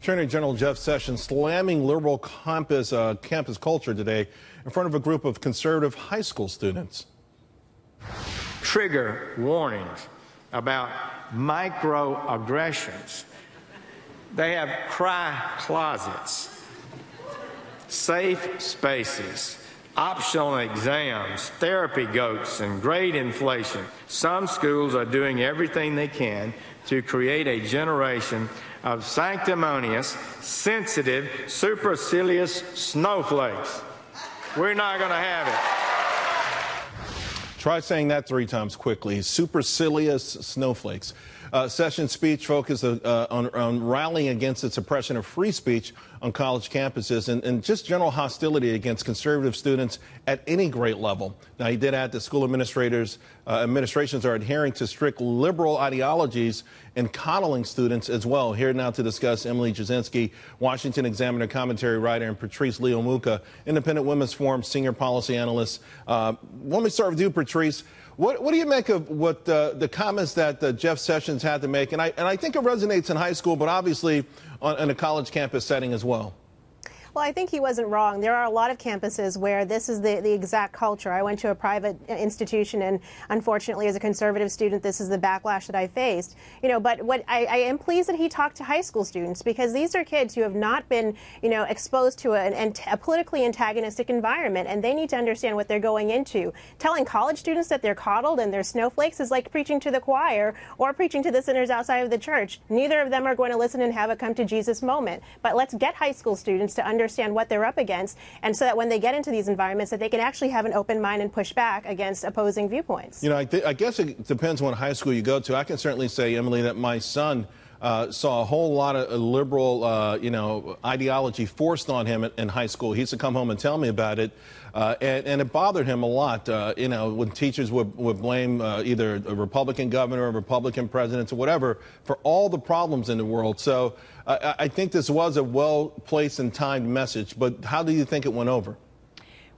Attorney General Jeff Sessions slamming liberal campus culture today in front of a group of conservative high school students. Trigger warnings about microaggressions. They have cry closets, safe spaces, optional exams, therapy goats, and grade inflation. Some schools are doing everything they can to create a generation of sanctimonious, sensitive, supercilious snowflakes. We're not going to have it. Try saying that 3 times quickly. Supercilious snowflakes. Sessions' speech focused on rallying against the suppression of free speech on college campuses and just general hostility against conservative students at any grade level. Now, he did add that school administrations are adhering to strict liberal ideologies and coddling students as well. Here now to discuss, Emily Jasinski, Washington Examiner commentary writer, and Patrice Leomuka, Independent Women's Forum senior policy analyst. Let me start with you, Patrice. What do you make of what the comments that Jeff Sessions had to make? And I think it resonates in high school, but obviously in a college campus setting as well. Well, I think he wasn't wrong. There are a lot of campuses where this is the exact culture. I went to a private institution, and unfortunately, as a conservative student, this is the backlash that I faced. But what I am pleased that he talked to high school students, because these are kids who have not been, exposed to a politically antagonistic environment, and they need to understand what they're going into. Telling college students that they're coddled and they're snowflakes is like preaching to the choir or preaching to the sinners outside of the church. Neither of them are going to listen and have a come to Jesus moment. But let's get high school students to understand what they're up against, and so that when they get into these environments, that they can actually have an open mind and push back against opposing viewpoints. I guess it depends on what high school you go to. I can certainly say, Emily, that my son saw a whole lot of liberal, ideology forced on him in high school. He used to come home and tell me about it, and it bothered him a lot. When teachers would blame either a Republican governor or Republican presidents or whatever for all the problems in the world. So I think this was a well-placed and timed message. But how do you think it went over?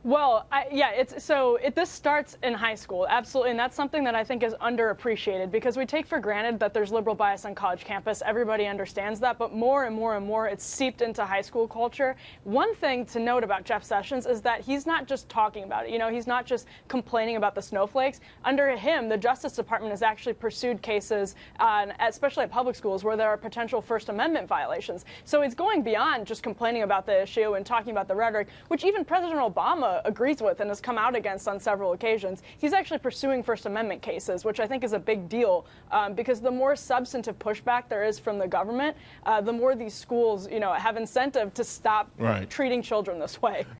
Well, this starts in high school, absolutely, and that's something that I think is underappreciated, because we take for granted that there's liberal bias on college campus. Everybody understands that, but more and more and more it's seeped into high school culture. One thing to note about Jeff Sessions is that he's not just talking about it. He's not just complaining about the snowflakes. Under him, the Justice Department has actually pursued cases, especially at public schools, where there are potential First Amendment violations. So it's going beyond just complaining about the issue and talking about the rhetoric, which even President Obama agrees with and has come out against on several occasions. He's actually pursuing First Amendment cases, which I think is a big deal, because the more substantive pushback there is from the government, the more these schools, have incentive to stop treating children this way.